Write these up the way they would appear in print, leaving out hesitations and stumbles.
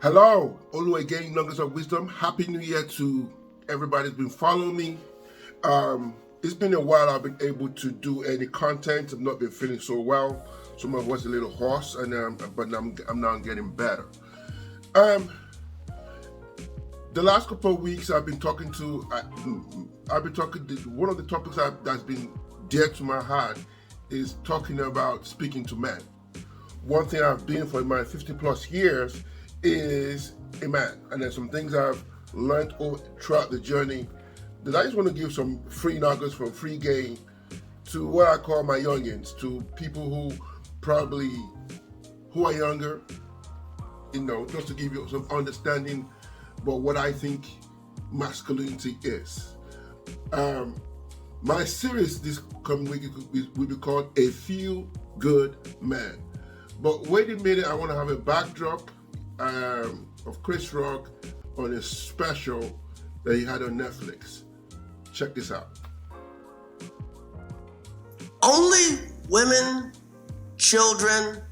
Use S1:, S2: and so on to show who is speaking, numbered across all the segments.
S1: Hello, Olu again, Nuggets of Wisdom. Happy New Year to everybody who's been following me. It's been a while I've been able to do any content. I've not been feeling so well. So my voice is a little hoarse, but I'm now getting better. The last couple of weeks I've been talking one of the topics that's been dear to my heart is talking about speaking to men. One thing I've been for my 50 plus years is a man, and there's some things I've learned throughout the journey that I just want to give some free nuggets from free game to what I call my youngins, to people who are younger, just to give you some understanding about what I think masculinity is. My series this coming week will be called A Few Good Men. But wait a minute, I want to have a backdrop of Chris Rock on a special that he had on Netflix. Check this out.
S2: Only women, children,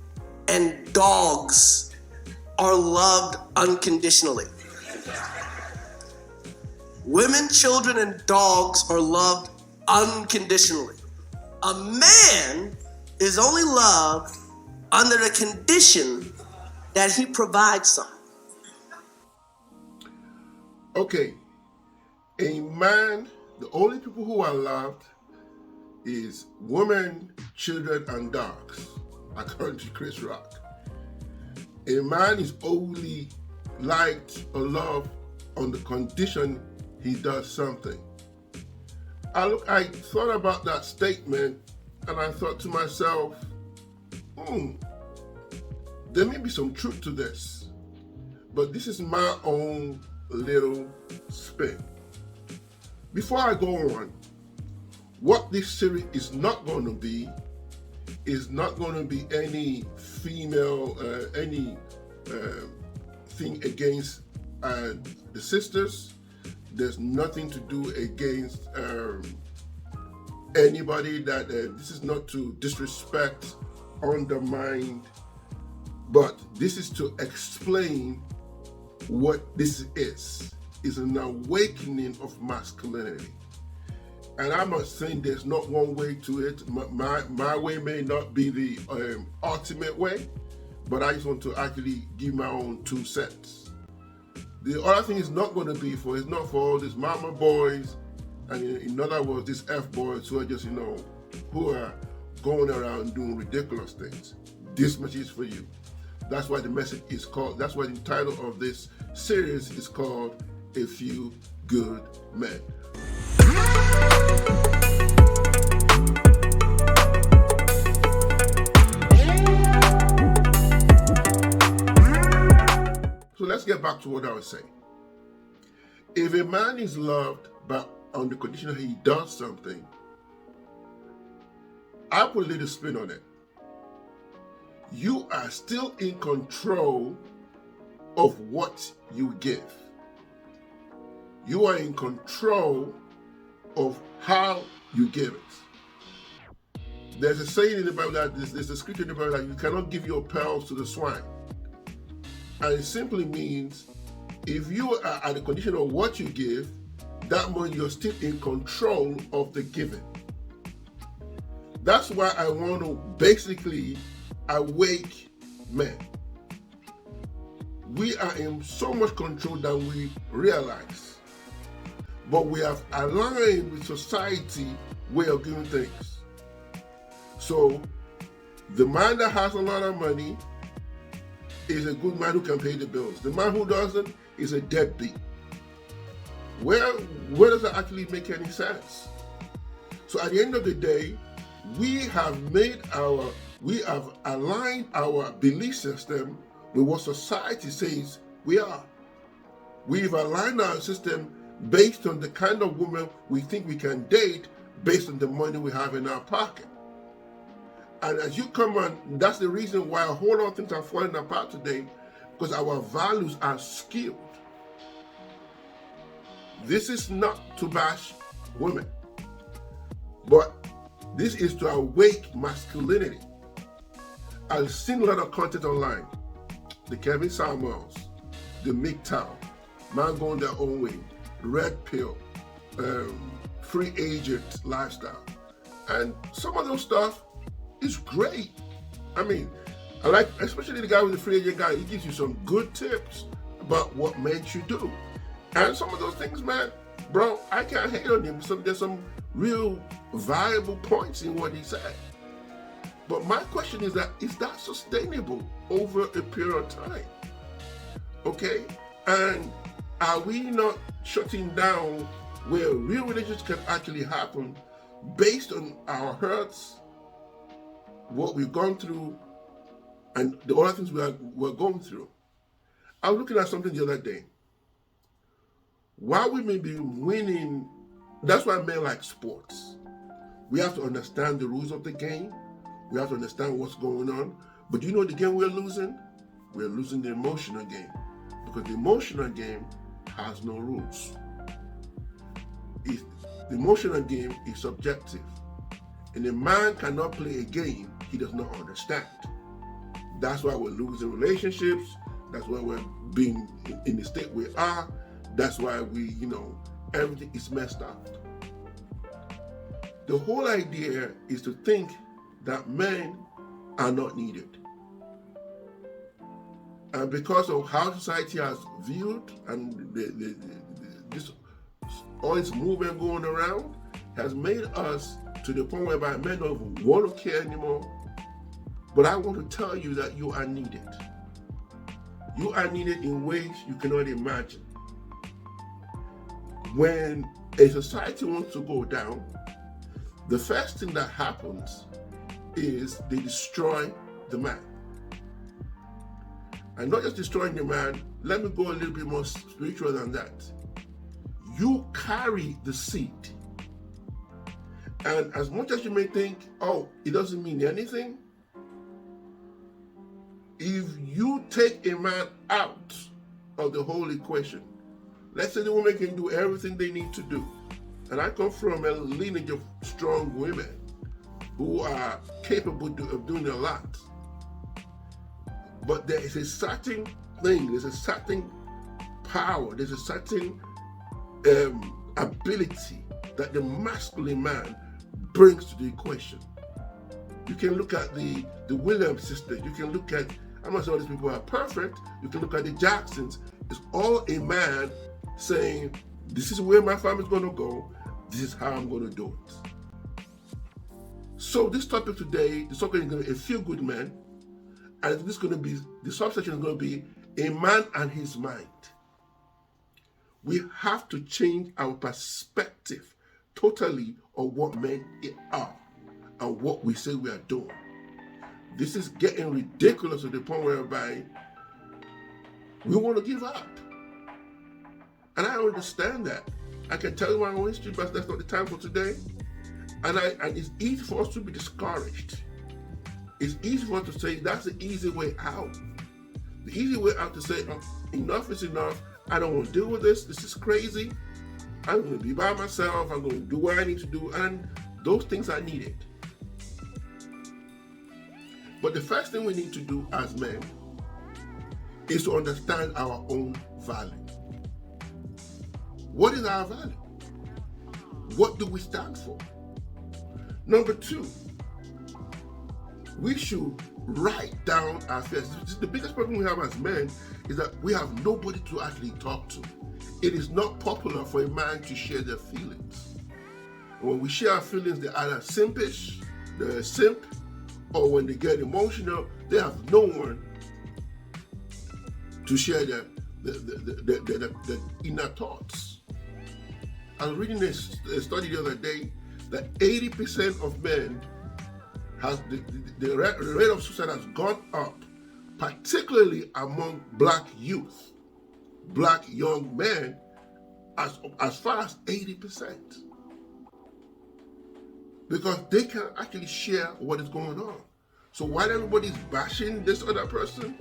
S2: and dogs are loved unconditionally. Women, children, and dogs are loved unconditionally. A man is only loved under the condition that he provides something.
S1: Okay, a man, the only people who are loved is women, children, and dogs, according to Chris Rock. A man is only liked or loved on the condition he does something. I thought about that statement and I thought to myself, there may be some truth to this, but this is my own little spin. Before I go on, what this series is not going to be any female, thing against the sisters. There's nothing to do against anybody. This is not to disrespect, undermine, but this is to explain what this is an awakening of masculinity. And I'm not saying there's not one way to it. My way may not be the ultimate way, but I just want to actually give my own 2 cents. The other thing is not going to be it's not for all these mama boys, and in other words, these F boys who are just, who are going around doing ridiculous things. This message is for you. That's why the message is called, that's why the title of this series is called A Few Good Men. So let's get back to what I was saying. If a man is loved but on the condition that he does something, I put a little spin on it. You are still in control of what you give. You are in control of how you give it. There's a saying in the Bible there's a scripture in the Bible that you cannot give your pearls to the swine. And it simply means if you are at the condition of what you give, that means you're still in control of the giving. That's why I want to basically awake men. We are in so much control than we realize, but we have aligned with society way of doing things. So the man that has a lot of money is a good man who can pay the bills. The man who doesn't is a deadbeat. Where does that actually make any sense? So at the end of the day, we have aligned our belief system with what society says we are. We've aligned our system based on the kind of woman we think we can date based on the money we have in our pocket. And as you come on, that's the reason why a whole lot of things are falling apart today, because our values are skewed. This is not to bash women, but this is to awake masculinity. I've seen a lot of content online. The Kevin Samuels, the MGTOW, man going their own way, red pill, free agent lifestyle. And some of those stuff is great. I mean, I like, especially the guy with the free agent guy, he gives you some good tips about what men should do. And some of those things, man, bro, I can't hate on him. There's some real viable points in what he said. But my question is that sustainable over a period of time? Okay? And are we not shutting down where real relationships can actually happen based on our hurts, what we've gone through, and the other things we're going through? I was looking at something the other day. While we may be winning, that's why men like sports. We have to understand the rules of the game. We have to understand what's going on. But you know the game we're losing? We're losing the emotional game. Because the emotional game has no rules. The emotional game is subjective. And a man cannot play a game he does not understand. That's why we're losing relationships. That's why we're being in the state we are. That's why everything is messed up. The whole idea is to think that men are not needed. And because of how society has viewed and this all this movement going around has made us to the point whereby men don't even want to care anymore. But I want to tell you that you are needed. You are needed in ways you cannot imagine. When a society wants to go down, the first thing that happens is they destroy the man. And not just destroying the man, let me go a little bit more spiritual than that. You carry the seed. And as much as you may think, oh, it doesn't mean anything, if you take a man out of the whole equation, let's say the woman can do everything they need to do. And I come from a lineage of strong women who are capable of doing a lot. But there is a certain thing, there's a certain power, there's a certain ability that the masculine man brings to the equation. You can look at the Williams sisters, you can look at, I'm not saying all these people are perfect, you can look at the Jacksons. It's all a man saying, this is where my family's going to go, this is how I'm going to do it. So this topic today, the topic is going to be a feel-good man, and this is going to be, the subsection is going to be a man and his mind. We have to change our perspective totally of what men are and what we say we are doing. This is getting ridiculous to the point whereby we want to give up. And I understand that. I can tell you my own history, but that's not the time for today. And it's easy for us to be discouraged. It's easy for us to say that's the easy way out. The easy way out to say, enough is enough. I don't want to deal with this. This is crazy. I'm going to be by myself. I'm going to do what I need to do. And those things are needed. But the first thing we need to do as men is to understand our own value. What is our value? What do we stand for? Number two, we should write down our fears. The biggest problem we have as men is that we have nobody to actually talk to. It is not popular for a man to share their feelings. When we share our feelings, they're either simpish, they're a simp, or when they get emotional, they have no one to share their inner thoughts. I was reading a study the other day that 80% of men the rate of suicide has gone up, particularly among black youth, black young men, as far as 80%. Because they can actually share what is going on. So while everybody's bashing this other person,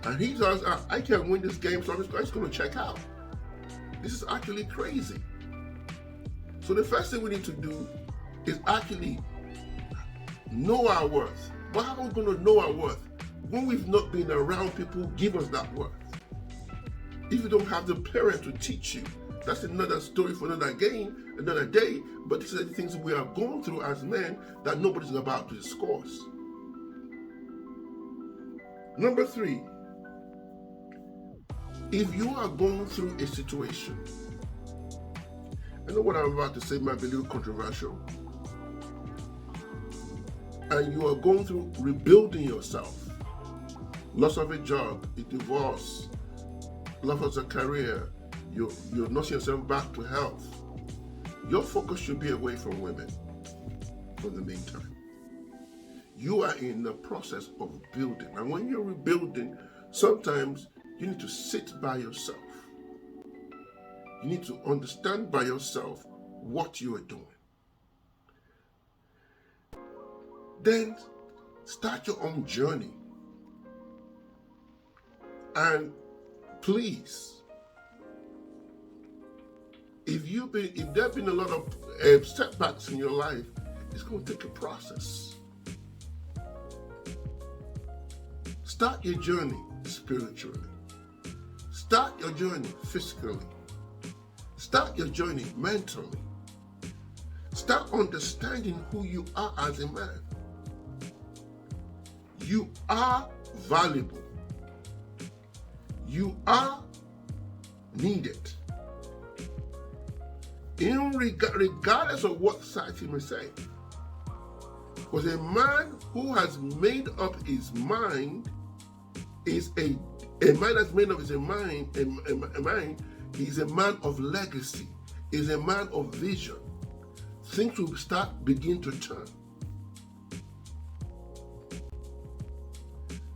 S1: and he says, I can't win this game, so I'm just going to check out. This is actually crazy. So the first thing we need to do is actually know our worth. But how are we going to know our worth when we've not been around people who give us that worth? If you don't have the parent to teach you, that's another story for another game, another day. But these are the things we are going through as men that nobody's about to discuss. Number 3, if you are going through a situation, I know what I'm about to say might be a little controversial, and you are going through rebuilding yourself, loss of a job, a divorce, loss of a career, you're nursing yourself back to health, your focus should be away from women for the meantime. You are in the process of building. And when you're rebuilding, sometimes you need to sit by yourself. You need to understand by yourself what you are doing. Then start your own journey. And please, if there have been a lot of setbacks in your life, it's going to take a process. Start your journey spiritually. Start your journey physically. Start your journey mentally. Start understanding who you are as a man. You are valuable. You are needed. Regardless of what society may say. Because a man who has made up his mind is a man that's made up his mind, he's a man of legacy, is a man of vision. Things will begin to turn.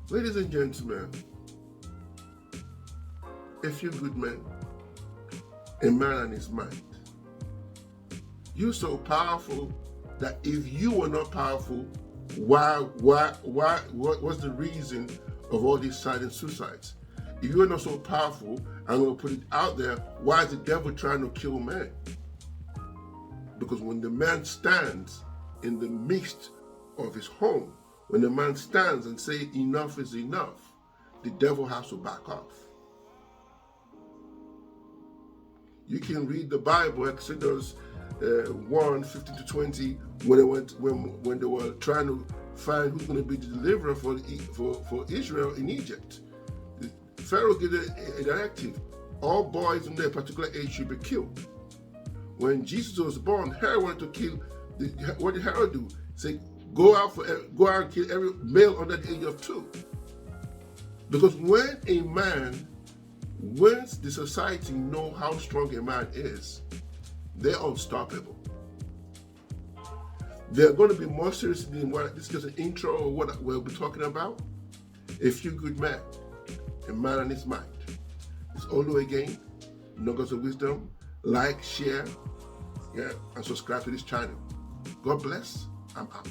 S1: Ladies and gentlemen, a few good men, a man and his mind. You're so powerful that if you were not powerful, what's the reason of all these silent suicides? If you're not so powerful, I'm going to put it out there, why is the devil trying to kill men? Because when the man stands in the midst of his home, when the man stands and says enough is enough, the devil has to back off. You can read the Bible, Exodus 1:15-20, when they were trying to find who's going to be the deliverer for Israel in Egypt. Pharaoh gave a directive: all boys under a particular age should be killed. When Jesus was born, Herod wanted to kill. What did Herod do? Say, go out and kill every male under the age of 2. Because when the society know how strong a man is, they're unstoppable. They're going to be more serious than what this is just an intro of what we'll be talking about. A few good men, a man and his mind. It's Olu again, Nuggets of Wisdom. Like, share, and subscribe to this channel. God bless. I'm out.